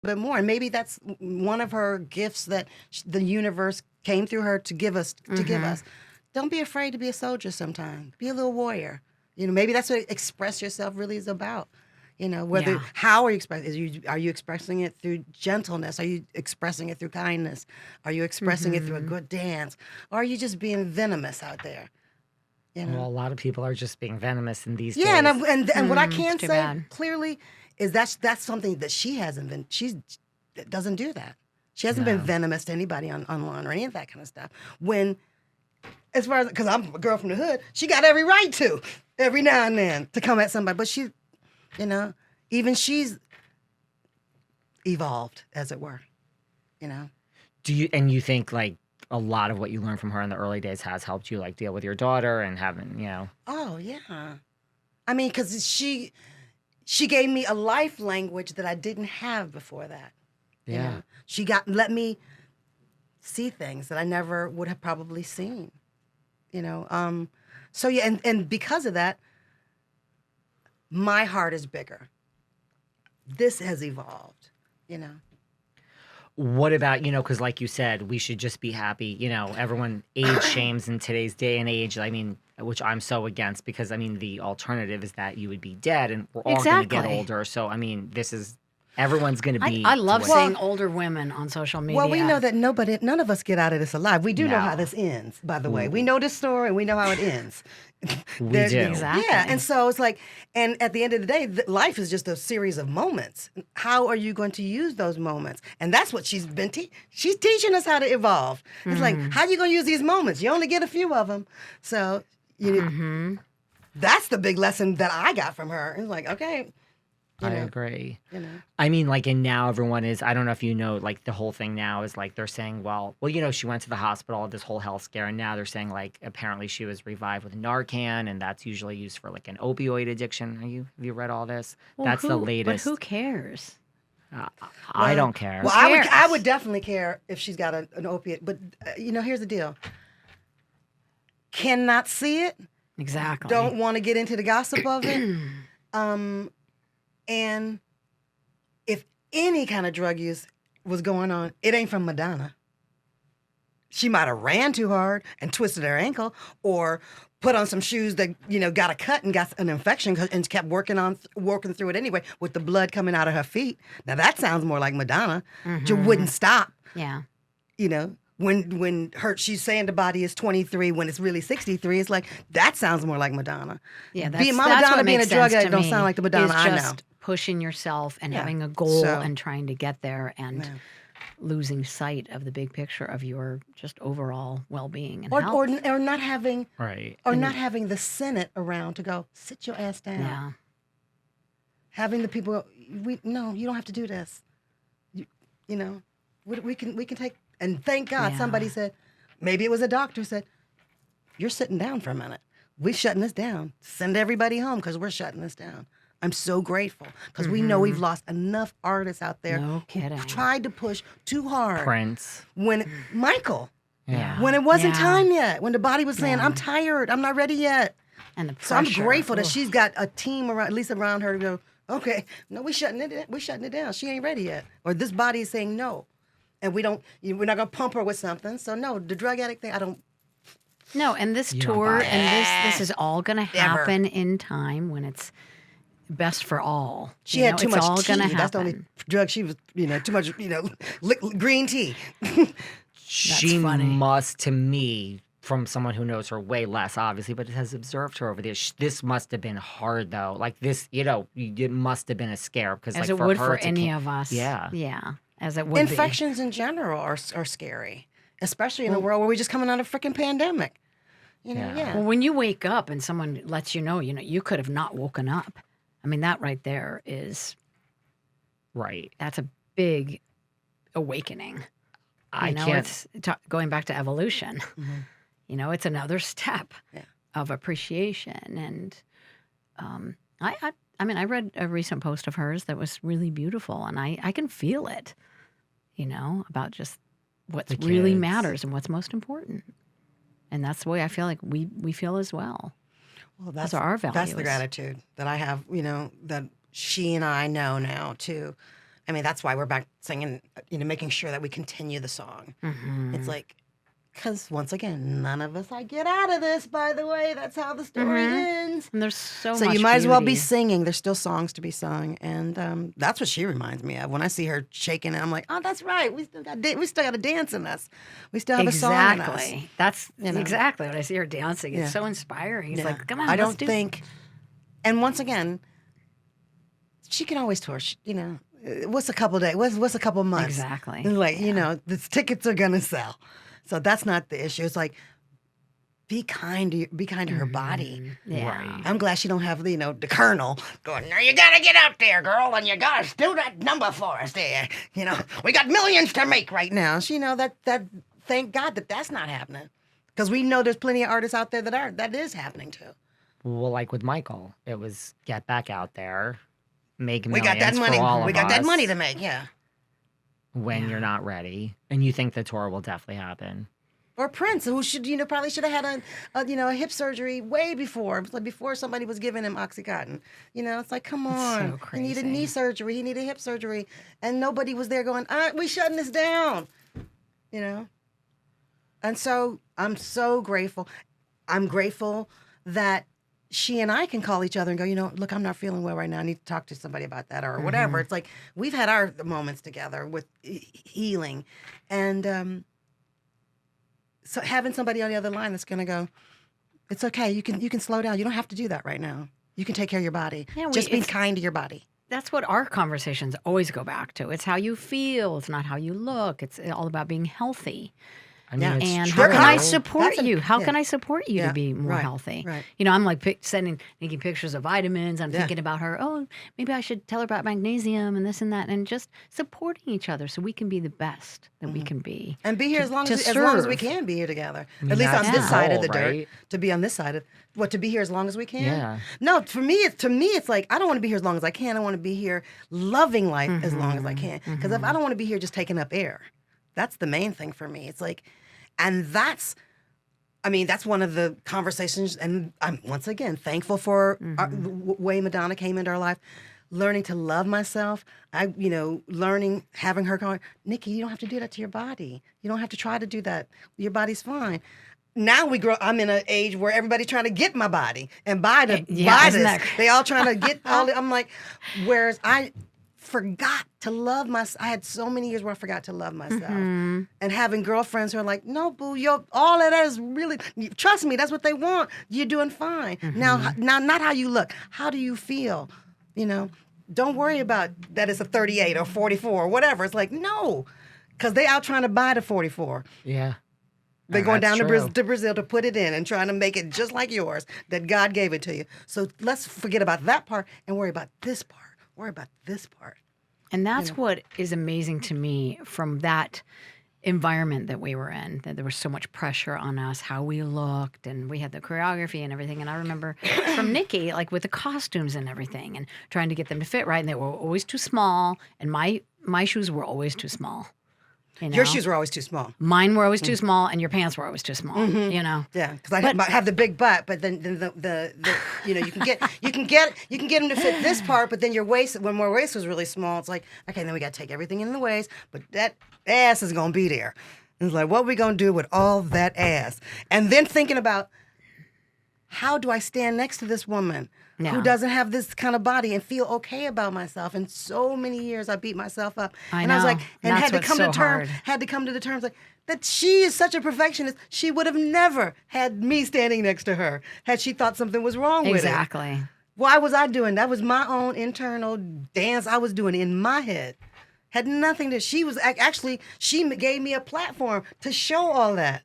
bit more. And maybe that's one of her gifts that the universe came through her to give us. Don't be afraid to be a soldier sometimes. Be a little warrior. Maybe that's what express yourself really is about. How are you expressing? Are you expressing it through gentleness? Are you expressing it through kindness? Are you expressing it through a good dance? Or are you just being venomous out there? Well, a lot of people are just being venomous in these days. Yeah, and what I can say bad. clearly is that's something that she hasn't been. She doesn't do that. She hasn't been venomous to anybody online or any of that kind of stuff. As far as, because I'm a girl from the hood, she got every right to, every now and then, to come at somebody. But she, even she's evolved, as it were, Do you think, like, a lot of what you learned from her in the early days has helped you, like, deal with your daughter and having, Oh, yeah. I mean, because she gave me a life language that I didn't have before that. Yeah. She let me see things that I never would have probably seen. So yeah, and because of that, my heart is bigger. This has evolved, What about, because like you said, we should just be happy. Everyone age shames in today's day and age. I mean, which I'm so against, because, I mean, the alternative is that you would be dead and we're all going to get older. So, I mean, everyone's going to be. I love seeing older women on social media. Well, we know that none of us get out of this alive. We do know how this ends, by the way. We know this story and we know how it ends. We do. Exactly. Yeah, and so it's like, and at the end of the day, life is just a series of moments. How are you going to use those moments? And that's what she's been she's teaching us how to evolve. It's like, how are you going to use these moments? You only get a few of them. So, that's the big lesson that I got from her. It's like, okay. I agree. I mean, like, and now everyone is, I don't know if you know, like, the whole thing now is like, they're saying, well, she went to the hospital, this whole health scare, and now they're saying, like, apparently she was revived with Narcan, and that's usually used for, like, an opioid addiction. Have you read all this? Well, that's the latest. But who cares? I don't care. Well, I would definitely care if she's got an opiate. But, here's the deal. Cannot see it. Exactly. Don't want to get into the gossip of it. And if any kind of drug use was going on, it ain't from Madonna. She might have ran too hard and twisted her ankle, or put on some shoes that, got a cut and got an infection and kept working through it anyway with the blood coming out of her feet. Now that sounds more like Madonna. She wouldn't stop. Yeah. When she's saying the body is 23 when it's really 63, it's like, that sounds more like Madonna. Yeah, that's Madonna what being a drug addict don't me, sound like the Madonna I know. Just pushing yourself and having a goal and trying to get there and losing sight of the big picture of your just overall well-being and health. Or not having not having the Senate around to go, sit your ass down. Yeah. Having the people, no, you don't have to do this. We can take. And thank God somebody said, maybe it was a doctor said, you're sitting down for a minute. We're shutting this down. Send everybody home because we're shutting this down. I'm so grateful because we know we've lost enough artists out there who tried to push too hard. Prince. Michael. Yeah. When it wasn't time yet. When the body was saying, I'm tired. I'm not ready yet. And the pressure. So I'm grateful that she's got a team around, at least around her to go, okay, no, we're shutting it down. She ain't ready yet. Or this body is saying no. And we're not going to pump her with something. So no, the drug addict thing, I don't. No, and this tour and this is all going to happen in time when it's best for all. She had too much all tea. Gonna happen. That's the only drug she was, too much, green tea. She must, to me, from someone who knows her way less, obviously, but has observed her over this. This must have been hard, though. Like this, it must have been a scare because, as like, it would for any of us. Yeah. As it would Infections in general are scary, especially in a world where we're just coming out of a freaking pandemic. Well, when you wake up and someone lets you know, you could have not woken up. I mean, that right there is right. That's a big awakening. It's going back to evolution. Mm-hmm. It's another step of appreciation. And I read a recent post of hers that was really beautiful, and I can feel it. About just what really matters and what's most important. And that's the way I feel like we feel as well. Well, that's our values. That's the gratitude that I have, that she and I know now, too. I mean, that's why we're back singing, making sure that we continue the song. It's like, because once again, none of us get out of this, by the way. That's how the story ends. And there's so So much you might as well be beauty. singing. There's still songs to be sung. And that's what she reminds me of. When I see her shaking, I'm like, oh, that's right. We still got a dance in us. We still have a song in us. Exactly. That's exactly when I see her dancing. It's so inspiring. It's like, come on, I let's don't do think, and once again, she can always tour. What's a couple days? What's a couple months? Exactly. And like, the tickets are gonna sell. So that's not the issue. It's like, be kind to her body. Yeah. Right. I'm glad she don't have the colonel going, no, you gotta get up there, girl, and you gotta do that number for us there. We got millions to make right now. So, that thank God that's not happening. Because we know there's plenty of artists out there that is happening too. Well, like with Michael, it was get back out there, make millions We got that money. for all We of got that us money to make, yeah. when you're not ready. And you think the tour will definitely happen. Or Prince, who probably should have had a hip surgery way before, like before somebody was giving him OxyContin. It's like, come on, so he needed crazy. knee surgery, he needed hip surgery, and nobody was there going, we shutting this down, And so I'm so grateful. I'm grateful that she and I can call each other and go, look, I'm not feeling well right now. I need to talk to somebody about that or whatever. It's like we've had our moments together with healing, and so having somebody on the other line that's going to go, it's okay. You can slow down. You don't have to do that right now. You can take care of your body. Yeah, Just be kind to your body. That's what our conversations always go back to. It's how you feel. It's not how you look. It's all about being healthy. I mean, Yeah. it's And true. how can I That's support a- you? How yeah. can I support you Yeah, to be more right, healthy? right. I'm like taking pictures of vitamins. I'm Yeah. thinking about her. Oh, maybe I should tell her about magnesium and this and that, and just supporting each other so we can be the best that we can be. And be here as long to as we serve. can be here together. mean, At least on that's this the side of goal, the dirt. right? To be on this side of to be here as long as we can. Yeah. No, to me it's like I don't want to be here as long as I can. I want to be here loving life as long as I can. Because if I don't want to be here just taking up air, that's the main thing for me. It's like, and that's one of the conversations, and I'm once again thankful for the way Madonna came into our life, learning to love myself. Learning, having her going, Niki, you don't have to do that to your body. You don't have to try to do that. Your body's fine. Now I'm in an age where everybody's trying to get my body and buy isn't this. that They all trying to get all the, I'm like, whereas I forgot to love myself. I had so many years where I forgot to love myself. And having girlfriends who are like, no, boo, all of that is really, trust me, that's what they want. You're doing fine. Now, not how you look. How do you feel? Don't worry about that it's a 38 or 44 or whatever. It's like, no, because they out trying to buy the 44. Yeah. They're going down That's to true. Brazil to put it in and trying to make it just like yours, that God gave it to you. So let's forget about that part and worry about this part. Worry about this part. And that's what is amazing to me from that environment that we were in, that there was so much pressure on us, how we looked, and we had the choreography and everything. And I remember from Niki, like with the costumes and everything and trying to get them to fit right. And they were always too small. And my shoes were always too small. Your shoes were always too small. Mine were always too small, and your pants were always too small. Yeah, because I have the big butt, but then the you can get them to fit this part, but then your waist, when my waist was really small, it's like, okay, then we got to take everything in the waist, but that ass is gonna be there. And it's like, what are we gonna do with all that ass? And then thinking about, how do I stand next to this woman who doesn't have this kind of body and feel okay about myself? And so many years I beat myself up. I and I was know. like, and That's had to what's come so to terms, hard. had to come to the terms like that she is such a perfectionist. She would have never had me standing next to her had she thought something was wrong with it. Exactly. Why was I doing? That was my own internal dance I was doing in my head. Had nothing to, she was actually, she gave me a platform to show all that.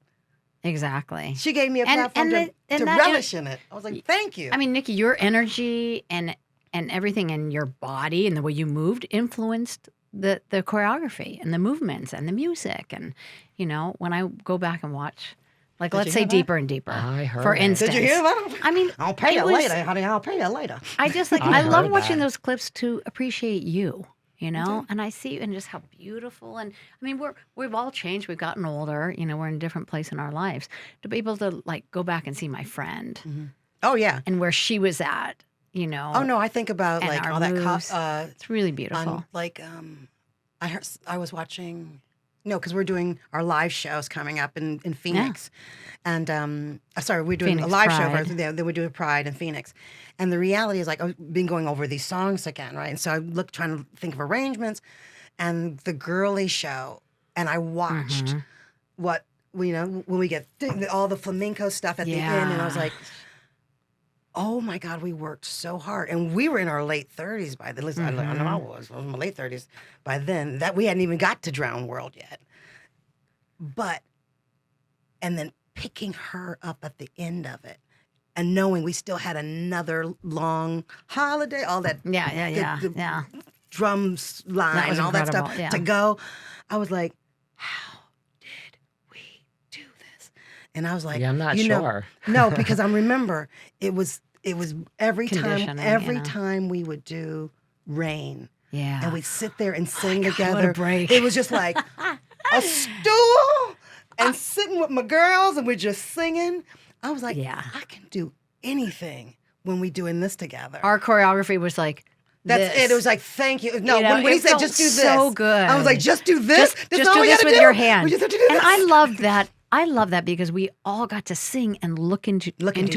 Exactly. She gave me a platform to relish in it. I was like, thank you. I mean, Niki, your energy and everything in your body and the way you moved influenced the choreography and the movements and the music. And, when I go back and watch, like, Did let's you say hear that? Deeper and Deeper, I heard for it. instance. Did you hear about it? I mean, I'll pay it you was- later, honey. I'll pay you later. I just like, I I love heard watching that. those clips to appreciate you. And I see you and just how beautiful. And I mean, we've all changed. We've gotten older. We're in a different place in our lives. To be able to like go back and see my friend Oh, yeah. and where she was at, Oh, no, I think about and like our all that, moves. It's really beautiful. I was watching. No, because we're doing our live shows coming up in Phoenix, and sorry, we're doing Phoenix a live Pride. show first. Then we're doing Pride in Phoenix, and the reality is like I've been going over these songs again, right? And so I trying to think of arrangements, and the Girlie Show, and I watched what when we get all the flamenco stuff at the end, and I was like, oh my God, we worked so hard. And we were in our late 30s by then. At least I know I was in my late 30s by then. That we hadn't even got to Drown World yet. And then picking her up at the end of it and knowing we still had another long holiday, all that Yeah. drums line and all that stuff to go. I was like, how did we do this? And I was like, I'm not sure. No, because I remember it was every Conditioning, time we would do Rain. Yeah. And we'd sit there and sing God, together. what a break. It was just like a stool and sitting with my girls and we're just singing. I was like, I can do anything when we doing this together. Our choreography was like, that's it. It was like, thank you. No, when he said, just do this. So good. I was like, just do this. Just do this with your hand. We just have to do this. And I loved that. I love that because we all got to sing and look into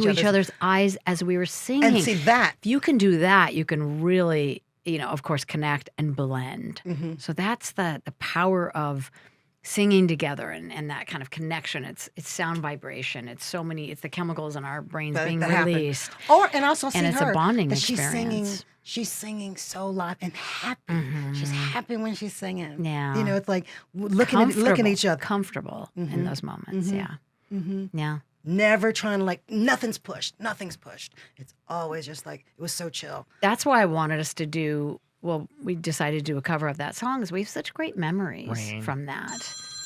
each other's eyes as we were singing. And see that. If you can do that, you can really, of course, connect and blend. So that's the power of singing together and that kind of connection. It's sound vibration. It's the chemicals in our brains being released. And also see it's a bonding experience. She's singing so loud and happy. She's happy when she's singing. Yeah. It's like looking at each other. Comfortable in those moments. Yeah. Yeah. Never trying to nothing's pushed. It's always just like, it was so chill. That's why I wanted us to do, we decided to do a cover of that song because we have such great memories from that.